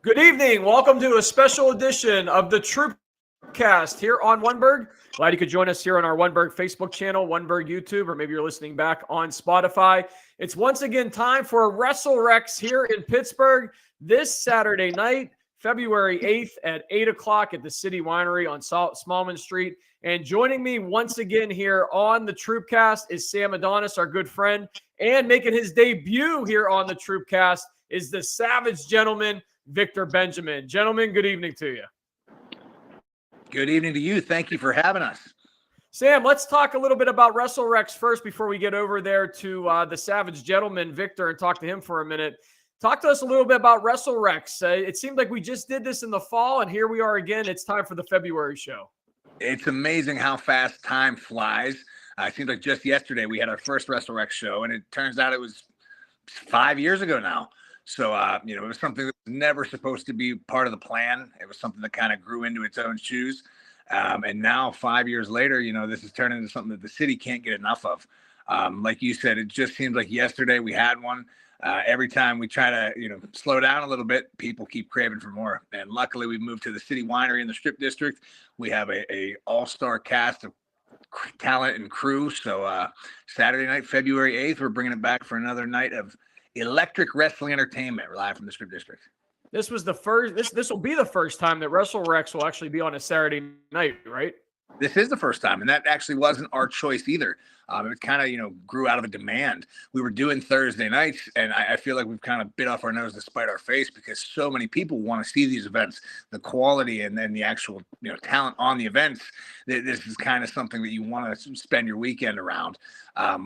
Good evening. Welcome to a special edition of the Troopcast here on oneBURGH. Glad you could join us here on our oneBURGH Facebook channel, oneBURGH YouTube, or maybe you're listening back on Spotify. It's once again time for WrestleRex here in Pittsburgh this Saturday night, February 8th at 8 o'clock at the City Winery on Smallman Street. And joining me once again here on the Troopcast is Sam Adonis, our good friend, and making his debut here on the Troopcast is the Savage Gentleman, Victor Benjamin. Gentlemen, good evening to you. Good evening to you. Thank you for having us. Sam, let's talk a little bit about WrestleRex first before we get over there to the Savage Gentleman, Victor, and talk to him for a minute. Talk to us a little bit about WrestleRex. It seemed like we just did this in the fall, and here we are again. It's time for the February show. It's amazing how fast time flies. It seems like just yesterday we had our first WrestleRex show, and it turns out it was 5 years ago now. So, it was something that was never supposed to be part of the plan. It was something that kind of grew into its own shoes. And now 5 years later, this has turned into something that the city can't get enough of. Like you said, it just seems like yesterday we had one. Every time we try to, slow down a little bit, people keep craving for more. And luckily we've moved to the City Winery in the Strip District. We have a all-star cast of talent and crew. So Saturday night, February 8th, we're bringing it back for another night of electric wrestling entertainment live from the Strip District. This was the first. This will be the first time that WrestleRex will actually be on a Saturday night, right? This is the first time, and that actually wasn't our choice either. It kind of, grew out of a demand. We were doing Thursday nights, and I feel like we've kind of bit off our nose to spite our face because so many people want to see these events, the quality and then the actual, talent on the events. This is kind of something that you want to spend your weekend around.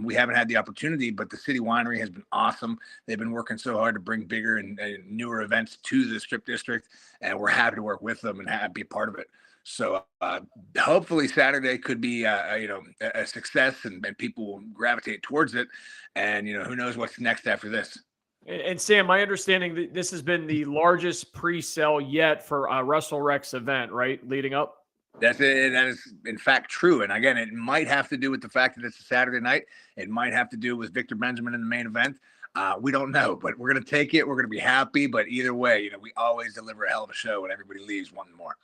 We haven't had the opportunity, but the City Winery has been awesome. They've been working so hard to bring bigger and newer events to the Strip District, and we're happy to work with them and be a part of it. So hopefully Saturday could be, a success and people will gravitate towards it. And, who knows what's next after this. And Sam, my understanding that this has been the largest pre-sale yet for a WrestleRex event, right? Leading up. That is in fact true. And again, it might have to do with the fact that it's a Saturday night. It might have to do with Victor Benjamin in the main event. We don't know, but we're going to take it. We're going to be happy. But either way, we always deliver a hell of a show and everybody leaves wanting more.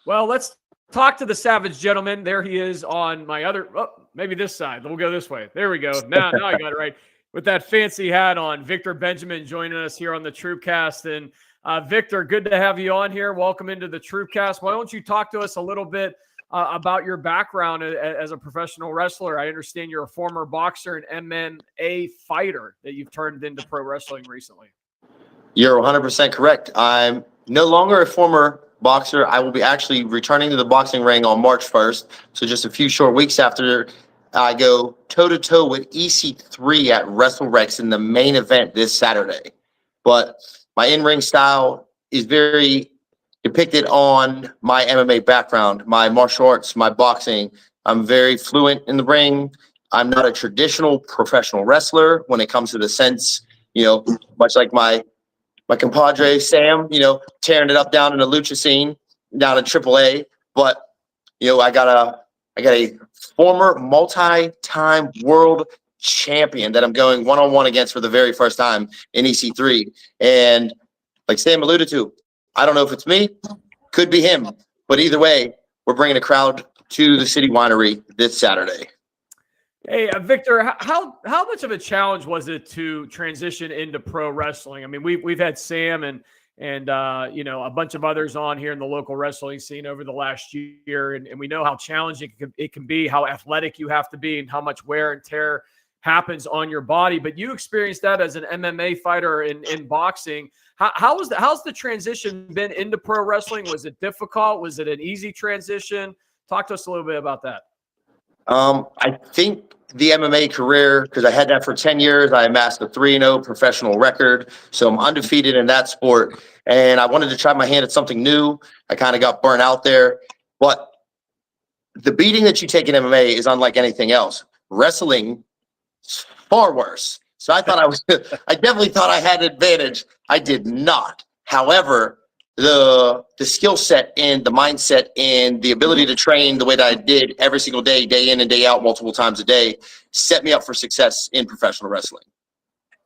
Well, let's talk to the Savage Gentleman. There he is on my other, maybe this side. We'll go this way. There we go. Now I got it right. With that fancy hat on, Victor Benjamin joining us here on the Troopcast. And Victor, good to have you on here. Welcome into the Troopcast. Why don't you talk to us a little bit about your background as a professional wrestler? I understand you're a former boxer and MMA fighter that you've turned into pro wrestling recently. You're 100% correct. I'm no longer a former boxer. I will be actually returning to the boxing ring on March 1st. So just a few short weeks after I go toe-to-toe with EC3 at WrestleRex in the main event this Saturday. But my in-ring style is very depicted on my MMA background, my martial arts, my boxing. I'm very fluent in the ring. I'm not a traditional professional wrestler when it comes to the sense, much like my compadre Sam, tearing it up down in the lucha scene, down in AAA. But I got a former multi-time world champion that I'm going one-on-one against for the very first time in EC3. And like Sam alluded to, I don't know if it's me, could be him, but either way, we're bringing a crowd to the City Winery this Saturday. Hey, Victor, how much of a challenge was it to transition into pro wrestling? I mean, we've had Sam and a bunch of others on here in the local wrestling scene over the last year, and we know how challenging it can be, how athletic you have to be, and how much wear and tear happens on your body. But you experienced that as an MMA fighter in boxing. How's the transition been into pro wrestling? Was it difficult? Was it an easy transition? Talk to us a little bit about that. I think the MMA career, because I had that for 10 years, I amassed a 3-0 professional record. So I'm undefeated in that sport. And I wanted to try my hand at something new. I kind of got burnt out there. But the beating that you take in MMA is unlike anything else. Wrestling is far worse. So I definitely thought I had an advantage. I did not. However, the skill set and the mindset and the ability to train the way that I did every single day, day in and day out, multiple times a day, set me up for success in professional wrestling.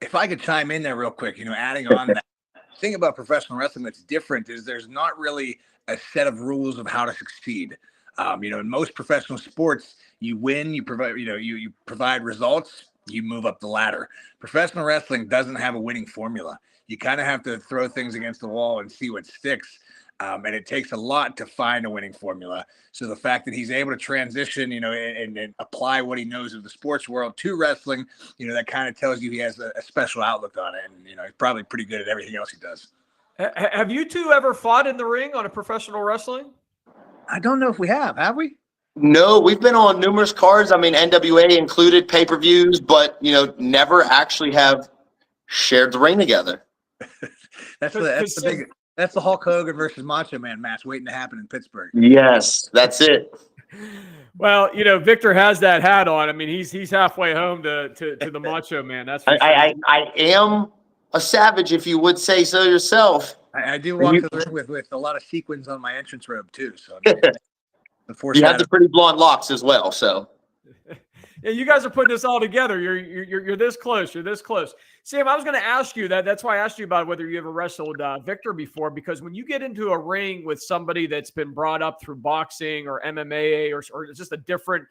If I could chime in there real quick, adding on that, thing about professional wrestling that's different is there's not really a set of rules of how to succeed. In most professional sports, you win, you provide, you provide results, you move up the ladder. Professional wrestling doesn't have a winning formula. You kind of have to throw things against the wall and see what sticks. And it takes a lot to find a winning formula. So the fact that he's able to transition, and apply what he knows of the sports world to wrestling, that kind of tells you he has a special outlook on it. And, he's probably pretty good at everything else he does. Have you two ever fought in the ring on a professional wrestling? I don't know if we have we? No, we've been on numerous cards. I mean, NWA included pay-per-views, but, never actually have shared the ring together. That's the Hulk Hogan versus Macho Man match waiting to happen in Pittsburgh. Yes, that's it. Well, Victor has that hat on. I mean, he's halfway home to the Macho Man. That's for sure. I am a savage, if you would say so yourself. I do walk to the ring with a lot of sequins on my entrance robe too. So you have the pretty blonde locks as well. So yeah, you guys are putting this all together. You're this close. You're this close. Sam, I was going to ask you that. That's why I asked you about whether you ever wrestled Victor before, because when you get into a ring with somebody that's been brought up through boxing or MMA or just a different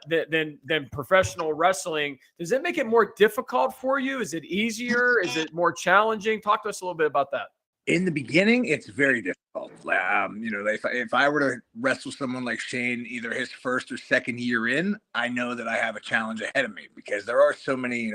than professional wrestling, does it make it more difficult for you? Is it easier? Is it more challenging? Talk to us a little bit about that. In the beginning, it's very difficult. If I were to wrestle someone like Shane, either his first or second year in, I know that I have a challenge ahead of me because there are so many,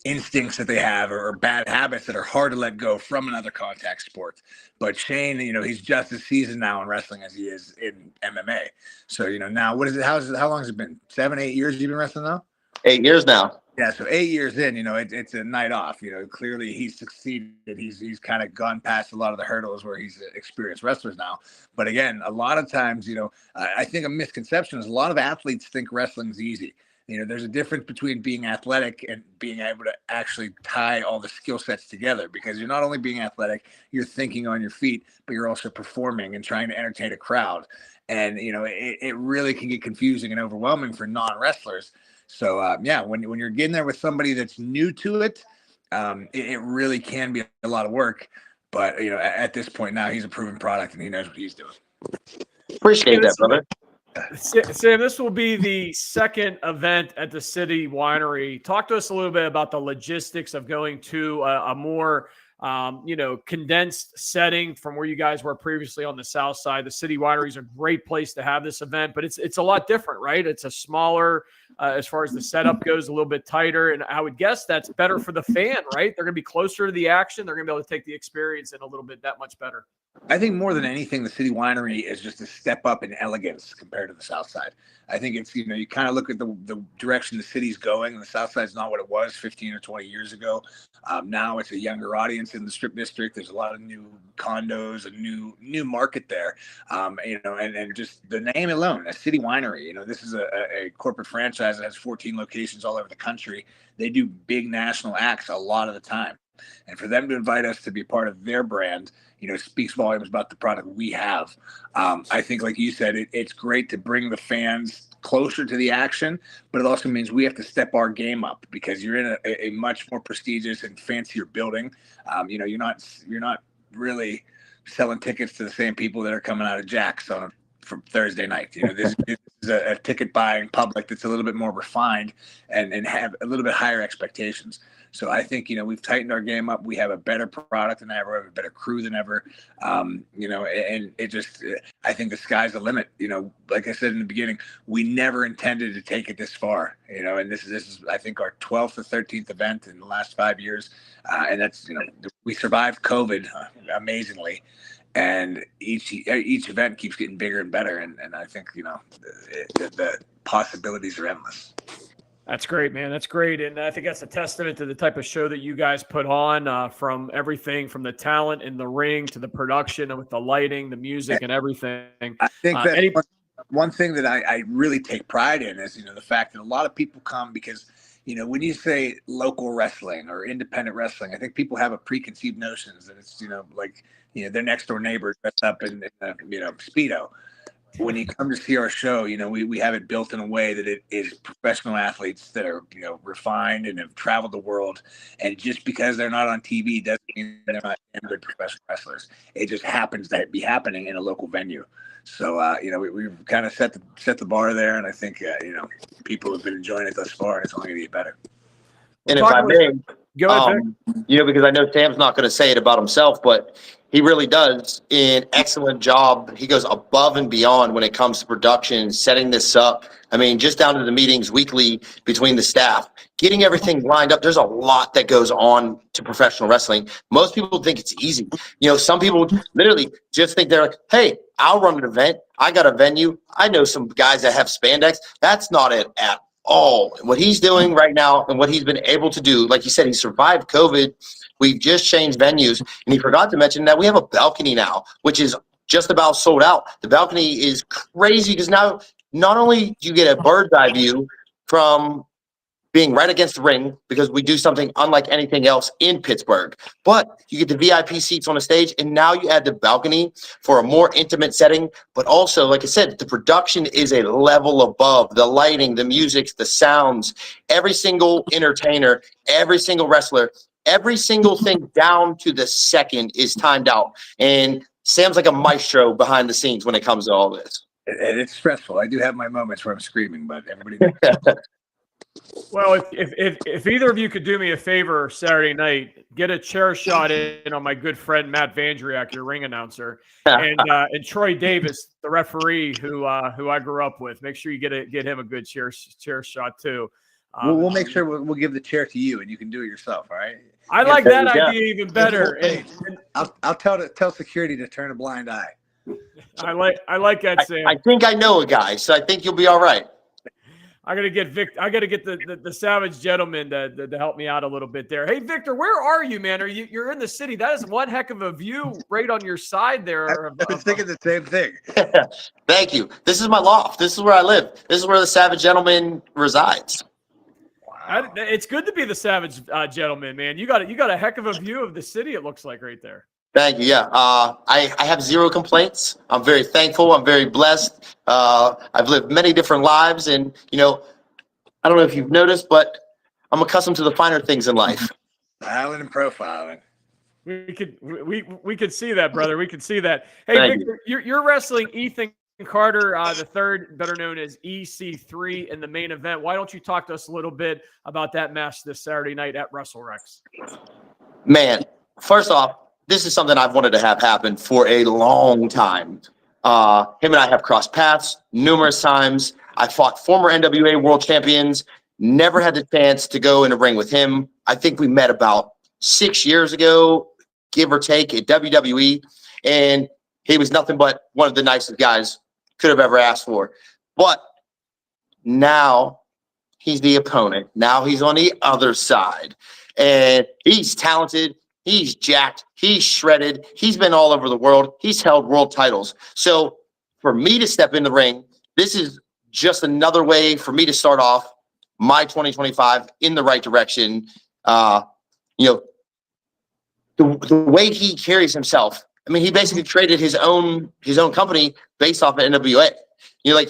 instincts that they have or bad habits that are hard to let go from another contact sport. But Shane, he's just as seasoned now in wrestling as he is in MMA. So, now what is it? How long has it been? 7-8 years you've been wrestling now? 8 years now. Yeah, so 8 years in, it's a night off. Clearly he's succeeded. He's kind of gone past a lot of the hurdles where he's experienced wrestlers now. But again, a lot of times, I think a misconception is a lot of athletes think wrestling's easy. There's a difference between being athletic and being able to actually tie all the skill sets together, because you're not only being athletic, you're thinking on your feet, but you're also performing and trying to entertain a crowd. And, it really can get confusing and overwhelming for non-wrestlers. So, when you're getting there with somebody that's new to it, it really can be a lot of work. But, at this point now, he's a proven product and he knows what he's doing. Appreciate that, brother. Sam, this will be the second event at the City Winery. Talk to us a little bit about the logistics of going to a more condensed setting from where you guys were previously on the south side. The City Winery is a great place to have this event, but it's a lot different, right? It's a smaller, as far as the setup goes, a little bit tighter. And I would guess that's better for the fan, right? They're going to be closer to the action. They're going to be able to take the experience in a little bit that much better. I think more than anything, the City Winery is just a step up in elegance compared to the South Side. I think it's, you kind of look at the direction the city's going, and the South Side is not what it was 15 or 20 years ago. Now it's a younger audience in the Strip District. There's a lot of new condos, a new market there. And just the name alone, a City Winery, this is a corporate franchise that has 14 locations all over the country. They do big national acts a lot of the time. And for them to invite us to be part of their brand, speaks volumes about the product we have. I think, like you said, it's great to bring the fans closer to the action, but it also means we have to step our game up because you're in a much more prestigious and fancier building. You're not really selling tickets to the same people that are coming out of Jack's from Thursday night. This is a ticket buying public that's a little bit more refined and have a little bit higher expectations. So I think, we've tightened our game up. We have a better product than ever, we have a better crew than ever. And it just, I think the sky's the limit. Like I said in the beginning, we never intended to take it this far, and this is, I think, our 12th or 13th event in the last 5 years. And that's, we survived COVID amazingly. And each event keeps getting bigger and better. And I think, the possibilities are endless. That's great, man. That's great. And I think that's a testament to the type of show that you guys put on, from everything from the talent in the ring to the production with the lighting, the music, and everything. I think that one thing that I really take pride in is, the fact that a lot of people come because, when you say local wrestling or independent wrestling, I think people have a preconceived notions that it's, their next door neighbor dressed up in Speedo. when you come to see our show, we have it built in a way that it is professional athletes that are, refined and have traveled the world. And just because they're not on TV doesn't mean they're not good professional wrestlers. It just happens to be happening in a local venue. So, we've kind of set the bar there. And I think, people have been enjoying it thus far, and it's only going to get better. And if I may, Go ahead, Vic. because I know Sam's not going to say it about himself, but he really does an excellent job. He goes above and beyond when it comes to production, setting this up. I mean, just down to the meetings weekly between the staff, getting everything lined up. There's a lot that goes on to professional wrestling. Most people think it's easy. Some people literally just think they're like, hey, I'll run an event. I got a venue. I know some guys that have spandex. That's not it at all. What he's doing right now and what he's been able to do, like you said, he survived COVID. We've just changed venues, and he forgot to mention that we have a balcony now, which is just about sold out. The balcony is crazy because now not only do you get a bird's eye view from being right against the ring, because we do something unlike anything else in Pittsburgh, but you get the VIP seats on the stage, and now you add the balcony for a more intimate setting. But also, like I said, the production is a level above. The lighting, the music, the sounds, every single entertainer, every single wrestler, every single thing down to the second is timed out. And Sam's like a maestro behind the scenes when it comes to all this. And it's stressful. I do have my moments where I'm screaming, but everybody knows. Well, if either of you could do me a favor Saturday night, get a chair shot in on my good friend Matt Vandriak, your ring announcer, and Troy Davis, the referee who I grew up with. Make sure you get him a good chair shot too. We'll make sure we'll give the chair to you, and you can do it yourself. All right. I like that idea even better. I'll tell security to turn a blind eye. I like that, Sam. I think I know a guy, so I think you'll be all right. I gotta get the Savage Gentleman to help me out a little bit there. Hey, Victor, where are you, man? You're in the city? That is one heck of a view right on your side there. I was thinking the same thing. Thank you. This is my loft. This is where I live. This is where the Savage Gentleman resides. Wow. It's good to be the Savage Gentleman, man. You got a heck of a view of the city. It looks like right there. Thank you. Yeah. I have zero complaints. I'm very thankful. I'm very blessed. I've lived many different lives, and I don't know if you've noticed, but I'm accustomed to the finer things in life. Styling and profiling. We could see that, brother. We could see that. Hey, Thank Victor, you're wrestling Ethan Carter, the third, better known as EC3, in the main event. Why don't you talk to us a little bit about that match this Saturday night at WrestleRex? Man, first off, this is something I've wanted to have happen for a long time. Him and I have crossed paths numerous times. I fought former NWA world champions, never had the chance to go in a ring with him. I think we met about 6 years ago, give or take, at WWE, and he was nothing but one of the nicest guys could have ever asked for. But now he's the opponent. Now he's on the other side, and he's talented. He's jacked. He's shredded. He's been all over the world. He's held world titles. So for me to step in the ring, this is just another way for me to start off my 2025 in the right direction. The way he carries himself. I mean, he basically created his own company based off of NWA.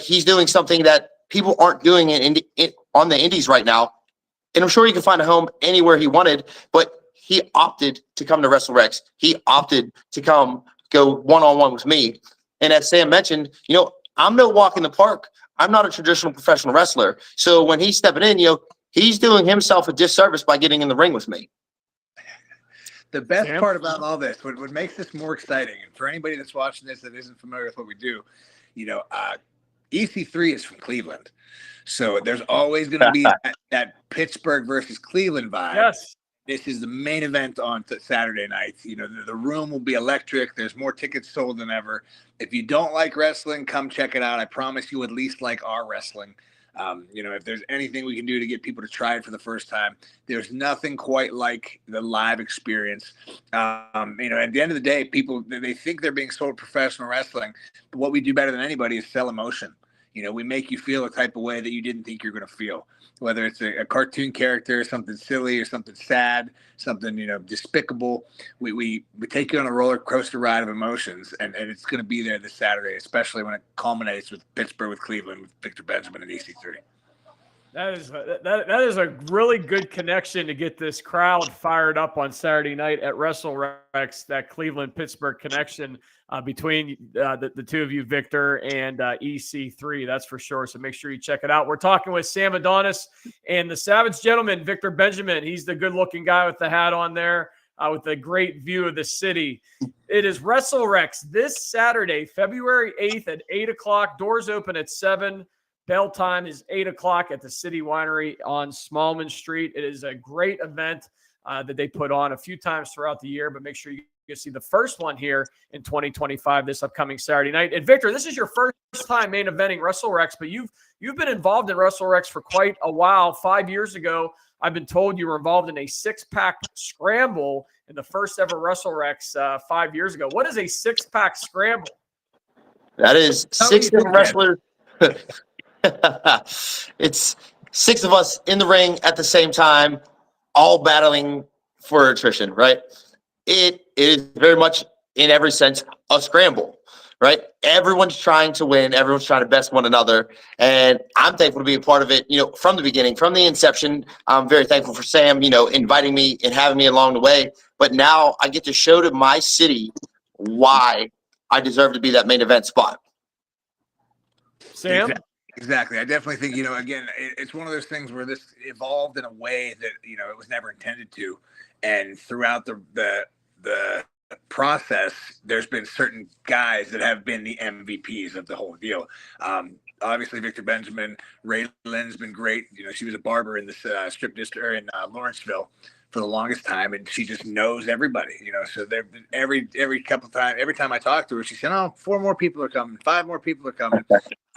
He's doing something that people aren't doing on the indies right now. And I'm sure he could find a home anywhere he wanted, but he opted to come to WrestleRex. He opted to go one-on-one with me. And as Sam mentioned, I'm no walk in the park. I'm not a traditional professional wrestler. So when he's stepping in, he's doing himself a disservice by getting in the ring with me. The best part about all this, what makes this more exciting, and for anybody that's watching this that isn't familiar with what we do, EC3 is from Cleveland. So there's always going to be that Pittsburgh versus Cleveland vibe. Yes. This is the main event on Saturday night. The room will be electric. There's more tickets sold than ever. If you don't like wrestling, come check it out. I promise you at least like our wrestling. If there's anything we can do to get people to try it for the first time, there's nothing quite like the live experience. At the end of the day, people, they think they're being sold professional wrestling, but what we do better than anybody is sell emotion. We make you feel a type of way that you didn't think you're going to feel, whether it's a cartoon character, something silly or something sad, something, despicable. We take you on a roller coaster ride of emotions, and it's going to be there this Saturday, especially when it culminates with Pittsburgh, with Cleveland, with Victor Benjamin and EC3. That is a really good connection to get this crowd fired up on Saturday night at WrestleRex, that Cleveland-Pittsburgh connection between the two of you, Victor and EC3. That's for sure. So make sure you check it out. We're talking with Sam Adonis and the Savage Gentleman, Victor Benjamin. He's the good-looking guy with the hat on there with a great view of the city. It is WrestleRex this Saturday, February 8th at 8 o'clock. Doors open at 7. Bell time is 8 o'clock at the City Winery on Smallman Street. It is a great event that they put on a few times throughout the year, but make sure you see the first one here in 2025 this upcoming Saturday night. And Victor, this is your first time main eventing WrestleRex, but you've been involved in WrestleRex for quite a while. 5 years ago, I've been told you were involved in a 6-pack scramble in the first ever WrestleRex 5 years ago. What is a 6-pack scramble? That is 6 different wrestlers. It's 6 of us in the ring at the same time, all battling for attrition, right? It is very much, in every sense, a scramble, right? Everyone's trying to win. Everyone's trying to best one another. And I'm thankful to be a part of it, from the beginning, from the inception. I'm very thankful for Sam, inviting me and having me along the way. But now I get to show to my city why I deserve to be that main event spot. Sam? Exactly. I definitely think, again, it's one of those things where this evolved in a way that, it was never intended to. And throughout the process, there's been certain guys that have been the MVPs of the whole deal. Obviously, Victor Benjamin, Ray Lynn's been great. She was a barber in this strip district in Lawrenceville for the longest time, and she just knows everybody, so there every time I talk to her, she said, 4 more people are coming, 5 more people are coming.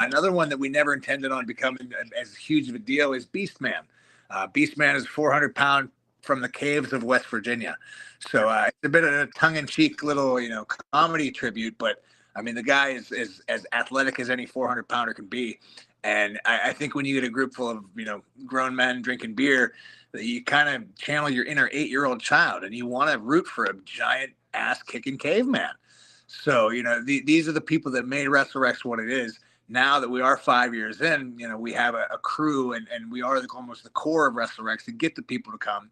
Another one that we never intended on becoming as huge of a deal is Beastman. Beastman is 400-pound from the caves of West Virginia. So it's a bit of a tongue-in-cheek little, comedy tribute, but I mean, the guy is as athletic as any 400-pounder can be. And I think when you get a group full of, grown men drinking beer, you kind of channel your inner 8-year-old child, and you want to root for a giant ass-kicking caveman. So, these are the people that made WrestleRex what it is. Now that we are 5 years in, we have a crew, and we are almost the core of WrestleRex to get the people to come.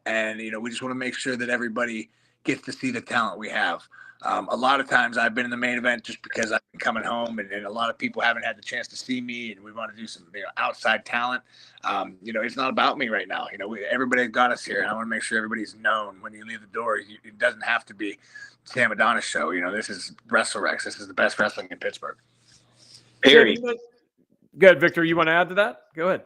And, we just want to make sure that everybody gets to see the talent we have. A lot of times I've been in the main event just because I've been coming home, and a lot of people haven't had the chance to see me, and we want to do some outside talent. It's not about me right now. Everybody got us here, and I want to make sure everybody's known when you leave the door. It doesn't have to be Sam Adonis show. This is WrestleRex. This is the best wrestling in Pittsburgh. Period. Good, Victor. You want to add to that? Go ahead.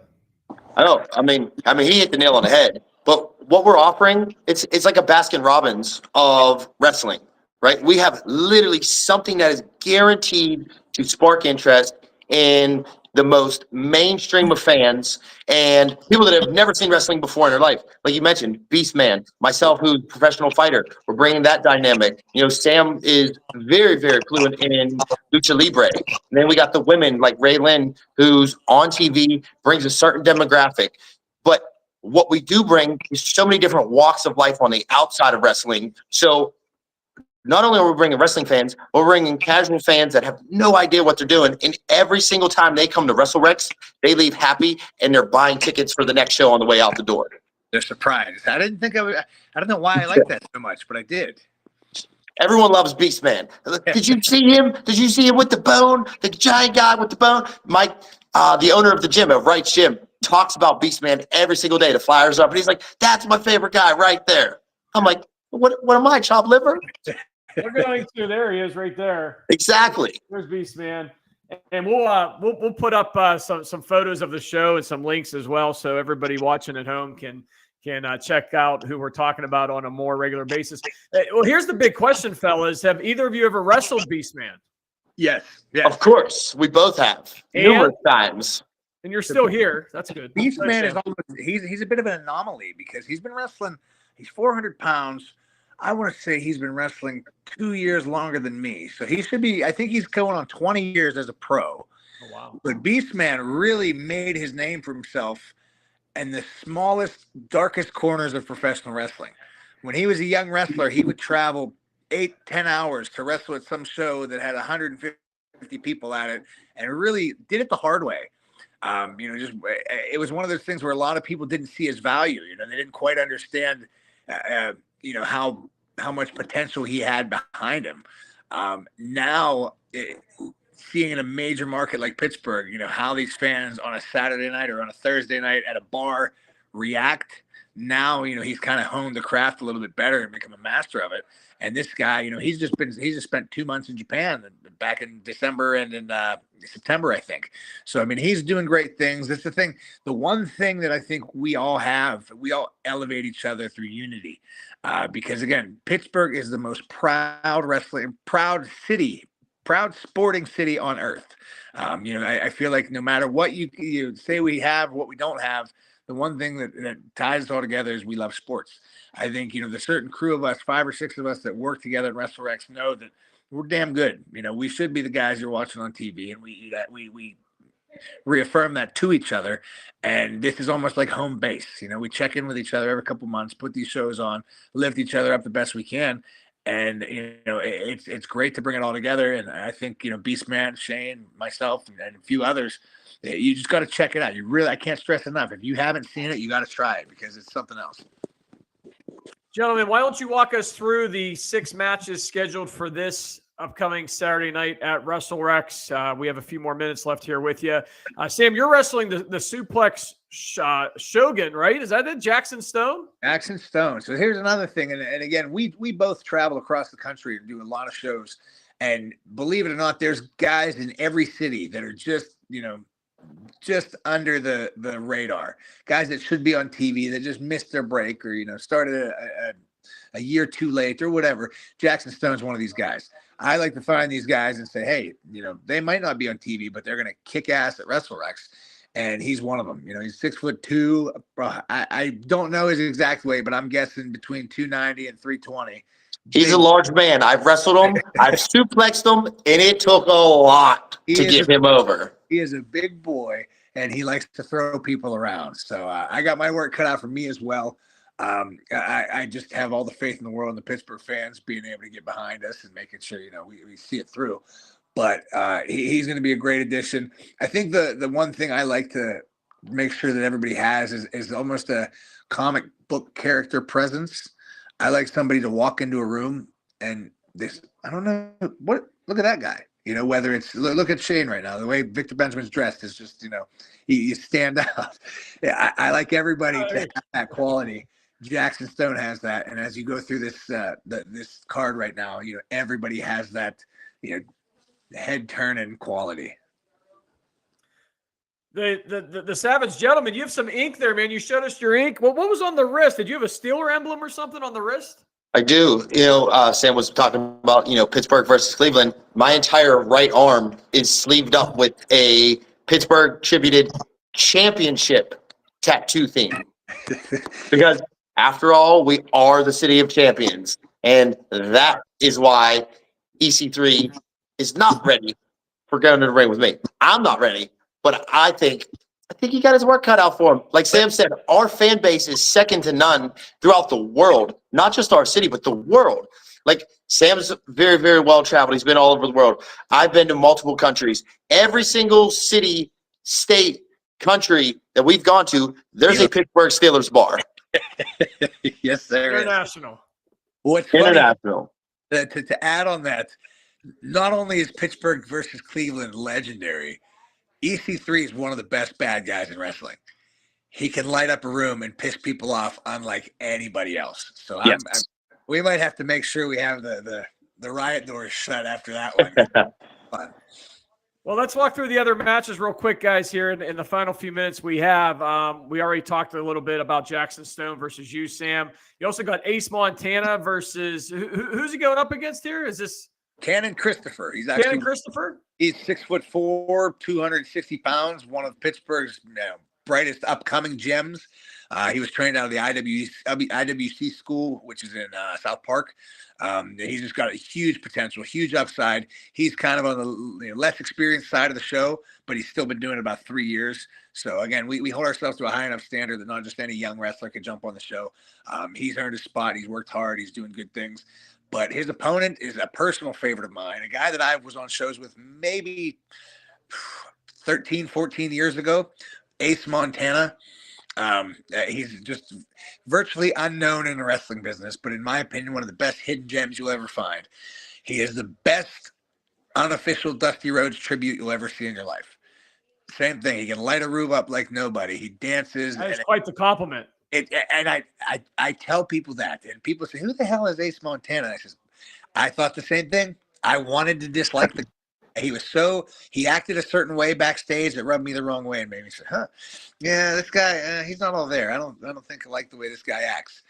I mean, he hit the nail on the head. But what we're offering, it's like a Baskin Robbins of wrestling. Right? We have literally something that is guaranteed to spark interest in the most mainstream of fans and people that have never seen wrestling before in their life. Like you mentioned, Beastman, myself, who's a professional fighter, we're bringing that dynamic. Sam is very, very fluent in Lucha Libre. And then we got the women like Ray Lynn, who's on TV, brings a certain demographic. But what we do bring is so many different walks of life on the outside of wrestling. So not only are we bringing wrestling fans, but we're bringing casual fans that have no idea what they're doing. And every single time they come to WrestleRex, they leave happy and they're buying tickets for the next show on the way out the door. They're surprised. I didn't think I don't know why I like that so much, but I did. Everyone loves Beastman. Did you see him? Did you see him with the bone? The giant guy with the bone? Mike, the owner of the gym, of Wright's Gym, talks about Beastman every single day. The flyers up, and he's like, "That's my favorite guy right there." I'm like, "What am I, chopped liver?" We're going to. There he is, right there. Exactly. There's Beastman, and we'll put up some photos of the show and some links as well, so everybody watching at home can check out who we're talking about on a more regular basis. Well, here's the big question, fellas: have either of you ever wrestled Beastman? Yes. Of course, we both have numerous times. And you're still here. That's good. Beastman is almost he's a bit of an anomaly because he's been wrestling. He's 400 pounds. I want to say he's been wrestling 2 years longer than me. So he should be, I think he's going on 20 years as a pro. Oh, wow. But Beastman really made his name for himself in the smallest, darkest corners of professional wrestling. When he was a young wrestler, he would travel 8-10 hours to wrestle at some show that had 150 people at it, and really did it the hard way. It was one of those things where a lot of people didn't see his value. They didn't quite understand, how much potential he had behind him. Seeing in a major market like Pittsburgh, how these fans on a Saturday night or on a Thursday night at a bar react. Now, he's kind of honed the craft a little bit better and become a master of it. And this guy, he's just spent 2 months in Japan back in December and in September, I think. So, he's doing great things. That's the thing. The one thing that I think we all elevate each other through unity. Because again, Pittsburgh is the most proud sporting city on earth. I feel like no matter what you say we have, what we don't have, the one thing that ties us all together is we love sports. I think, the certain crew of us, 5 or 6 of us that work together at WrestleRex know that we're damn good. We should be the guys you're watching on TV, and we reaffirm that to each other. And this is almost like home base. We check in with each other every couple months, put these shows on, lift each other up the best we can. And, it's great to bring it all together. And I think, Beastman, Shane, myself, and a few others, you just got to check it out. I can't stress enough. If you haven't seen it, you got to try it because it's something else. Gentlemen, why don't you walk us through the 6 matches scheduled for this upcoming Saturday night at WrestleRex? We have a few more minutes left here with you. Sam, you're wrestling the Suplex Shogun, right? Is that it? Jackson Stone? Jackson Stone. So here's another thing. And again, we both travel across the country and do a lot of shows. And believe it or not, there's guys in every city that are just under the radar. Guys that should be on TV that just missed their break or, started a year too late or whatever. Jackson Stone's one of these guys. I like to find these guys and say, hey, they might not be on TV, but they're going to kick ass at WrestleRex. And he's one of them. He's 6'2". I don't know his exact weight, but I'm guessing between 290 and 320. He's a large man. I've wrestled him. I've suplexed him, and it took a lot to get him over. He is a big boy, and he likes to throw people around. So I got my work cut out for me as well. I just have all the faith in the world in the Pittsburgh fans being able to get behind us and making sure, we see it through. But he's going to be a great addition. I think the one thing I like to make sure that everybody has is almost a comic book character presence. I like somebody to walk into a room and I don't know look at that guy. Whether it's look at Shane right now, the way Victor Benjamin's dressed is just, you stand out. Yeah, I like everybody to have that quality. Jackson Stone has that. And as you go through this card right now, everybody has that, head turning quality. The Savage Gentleman, you have some ink there, man. You showed us your ink. Well, what was on the wrist? Did you have a Steeler emblem or something on the wrist? I do. Sam was talking about, Pittsburgh versus Cleveland. My entire right arm is sleeved up with a Pittsburgh tributed championship tattoo theme. Because after all, we are the city of champions. And that is why EC3 is not ready for going to the ring with me. I'm not ready, but I think he got his work cut out for him. Like Sam said, our fan base is second to none throughout the world, not just our city, but the world. Like Sam's very, very well traveled. He's been all over the world. I've been to multiple countries. Every single city, state, country that we've gone to, there's a Pittsburgh Steelers bar. Yes, there International. Is. What's International. Funny, to add on that, not only is Pittsburgh versus Cleveland legendary, EC3 is one of the best bad guys in wrestling. He can light up a room and piss people off unlike anybody else. So yes. We might have to make sure we have the riot doors shut after that one. Well, let's walk through the other matches real quick, guys, here in the final few minutes we have. We already talked a little bit about Jackson Stone versus you, Sam. You also got Ace Montana versus who's he going up against here? Is this Cannon Christopher? He's Cannon Christopher? He's 6'4", 260 pounds, one of Pittsburgh's brightest upcoming gems. He was trained out of the IWC school, which is in South Park. He's just got a huge potential, huge upside. He's kind of on the less experienced side of the show, but he's still been doing it about 3 years. So again, we hold ourselves to a high enough standard that not just any young wrestler could jump on the show. He's earned his spot. He's worked hard. He's doing good things. But his opponent is a personal favorite of mine, a guy that I was on shows with maybe 13, 14 years ago, Ace Montana. He's just virtually unknown in the wrestling business, but in my opinion, one of the best hidden gems you'll ever find. He is the best unofficial Dusty Rhodes tribute you'll ever see in your life. Same thing. He can light a room up like nobody. He dances. That is quite the compliment. I tell people that, and people say, "Who the hell is Ace Montana?" And I says, I thought the same thing. I wanted to dislike the. He acted a certain way backstage that rubbed me the wrong way and made me say, "Huh, yeah, this guy, he's not all there. I don't think I like the way this guy acts."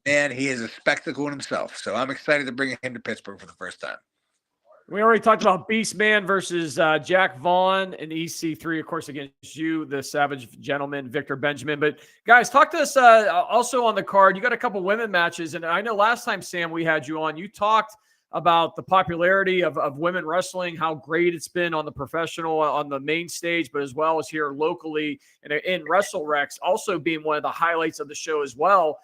Man, he is a spectacle in himself. So I'm excited to bring him to Pittsburgh for the first time. We already talked about Beastman versus Jack Vaughn and EC3, of course, against you, the Savage Gentleman, Victor Benjamin. But, guys, talk to us also on the card. You got a couple women matches. And I know last time, Sam, we had you on, you talked about the popularity of women wrestling, how great it's been on the professional, on the main stage, but as well as here locally and in WrestleRex, also being one of the highlights of the show as well.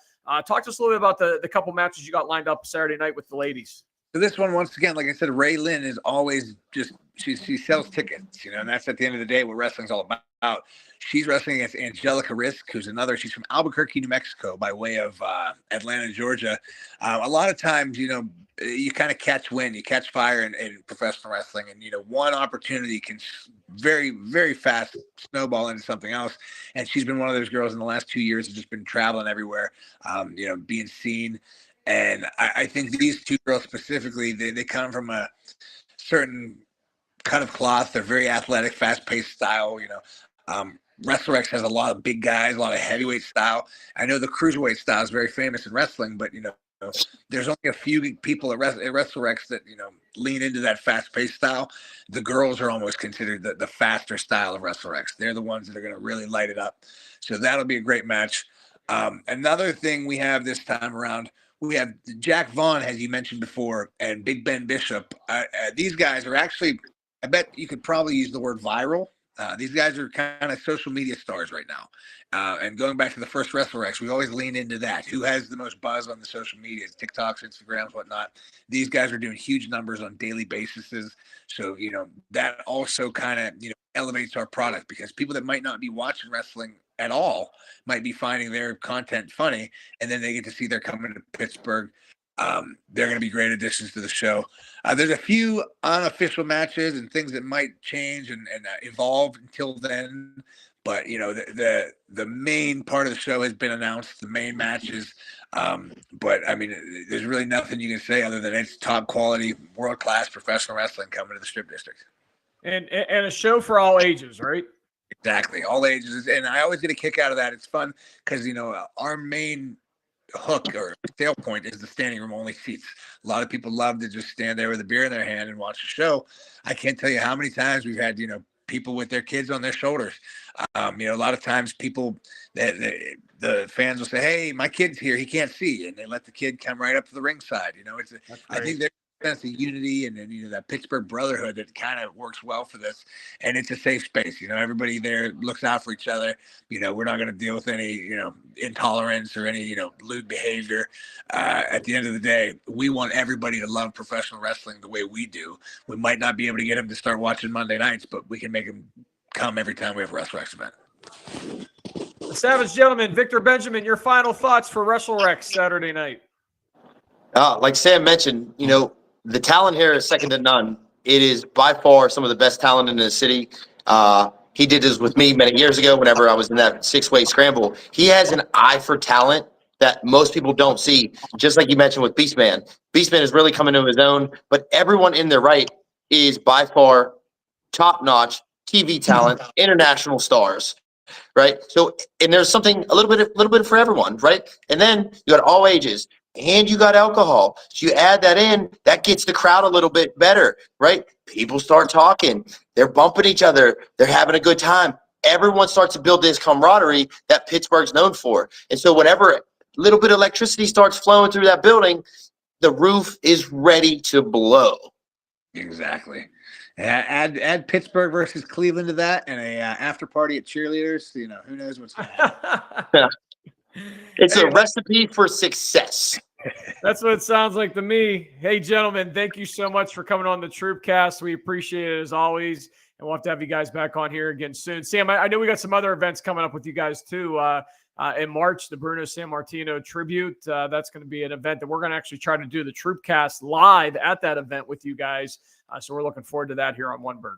Talk to us a little bit about the couple matches you got lined up Saturday night with the ladies. So this one, once again, like I said, Ray Lynn is always just she sells tickets, and that's at the end of the day what wrestling's all about. She's wrestling against Angelica Risk, who's she's from Albuquerque, New Mexico, by way of Atlanta, Georgia. A lot of times, you kind of catch wind, you catch fire in professional wrestling, and one opportunity can very, very fast snowball into something else. And she's been one of those girls in the last 2 years who's just been traveling everywhere, being seen. And I think these two girls specifically, they come from a certain cut of cloth. They're very athletic, fast-paced style. WrestleRex has a lot of big guys, a lot of heavyweight style. I know the cruiserweight style is very famous in wrestling, but there's only a few people at WrestleRex that lean into that fast-paced style. The girls are almost considered the faster style of WrestleRex. They're the ones that are going to really light it up. So that'll be a great match. Another thing we have this time around, we have Jack Vaughn, as you mentioned before, and Big Ben Bishop. These guys are actually, I bet you could probably use the word viral. These guys are kind of social media stars right now. And going back to the first WrestleRex, we always lean into that. Who has the most buzz on the social media? TikToks, Instagrams, whatnot. These guys are doing huge numbers on daily basis. So, that also kind of, elevates our product, because people that might not be watching wrestling at all might be finding their content funny, and then they get to see they're coming to Pittsburgh. They're going to be great additions to the show. There's a few unofficial matches and things that might change and evolve until then. But, the main part of the show has been announced, the main matches. But, I mean, there's really nothing you can say other than it's top quality, world-class professional wrestling coming to the Strip District. And a show for all ages, right? Exactly. All ages. And I always get a kick out of that. It's fun because, our main hook or sale point is the standing room only seats. A lot of people love to just stand there with a beer in their hand and watch the show. I can't tell you how many times we've had, people with their kids on their shoulders. A lot of times people the fans will say, "Hey, my kid's here. He can't see." And they let the kid come right up to the ringside. I think there's a sense of unity and then, that Pittsburgh brotherhood that kind of works well for this. And it's a safe space. Everybody there looks out for each other. We're not going to deal with any, intolerance or any, lewd behavior. At the end of the day, we want everybody to love professional wrestling the way we do. We might not be able to get them to start watching Monday nights, but we can make them come every time we have a WrestleRex event. The Savage Gentleman, Victor Benjamin, your final thoughts for WrestleRex Saturday night. Like Sam mentioned, the talent here is second to none. It is by far some of the best talent in the city. He did this with me many years ago whenever I was in that six-way scramble. He has an eye for talent that most people don't see, just like you mentioned with Beastman. Beastman is really coming to his own, but everyone in their right is by far top-notch TV talent, international stars, right? So, and there's something a little bit for everyone, right? And then you got all ages. And you got alcohol. So you add that in, that gets the crowd a little bit better, right? People start talking. They're bumping each other. They're having a good time. everyone starts to build this camaraderie that Pittsburgh's known for. And so whenever little bit of electricity starts flowing through that building, the roof is ready to blow. Exactly. Add Pittsburgh versus Cleveland to that, and a after party at cheerleaders. You know, who knows what's going to happen. It's a recipe for success. That's what it sounds like to me. Hey, gentlemen, thank you so much for coming on the Troopcast. We appreciate it as always, and we'll have to have you guys back on here again soon. Sam, I know we got some other events coming up with you guys too. In March, the Bruno Sammartino tribute. That's going to be an event that we're going to actually try to do the Troopcast live at that event with you guys. So we're looking forward to that here on OneBURGH.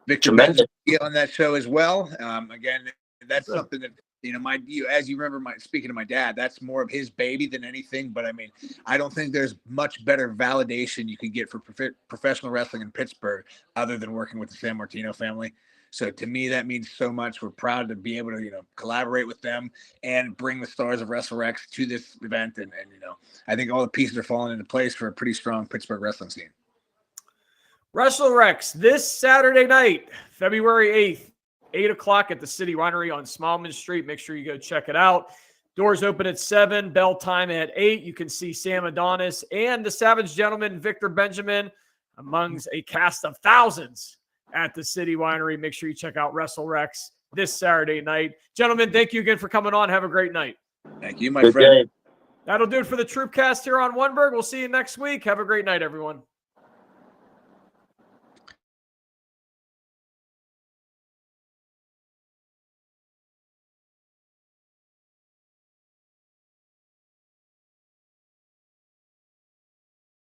Victor Benz will be on that show as well. Again, that's something that, you know, as you remember, speaking to my dad, that's more of his baby than anything. But I mean, I don't think there's much better validation you could get for professional wrestling in Pittsburgh other than working with the Sammartino family. So to me, that means so much. We're proud to be able to, you know, collaborate with them and bring the stars of WrestleRex to this event. And you know, I think all the pieces are falling into place for a pretty strong Pittsburgh wrestling scene. WrestleRex this Saturday night, February 8th, 8 o'clock at the City Winery on Smallman Street. Make sure you go check it out. Doors open at 7, bell time at 8. You can see Sam Adonis and the Savage Gentleman, Victor Benjamin, amongst a cast of thousands at the City Winery. Make sure you check out WrestleRex this Saturday night. Gentlemen, thank you again for coming on. Have a great night. Thank you, my friend. That'll do it for the Troopcast here on OneBURGH. We'll see you next week. Have a great night, everyone.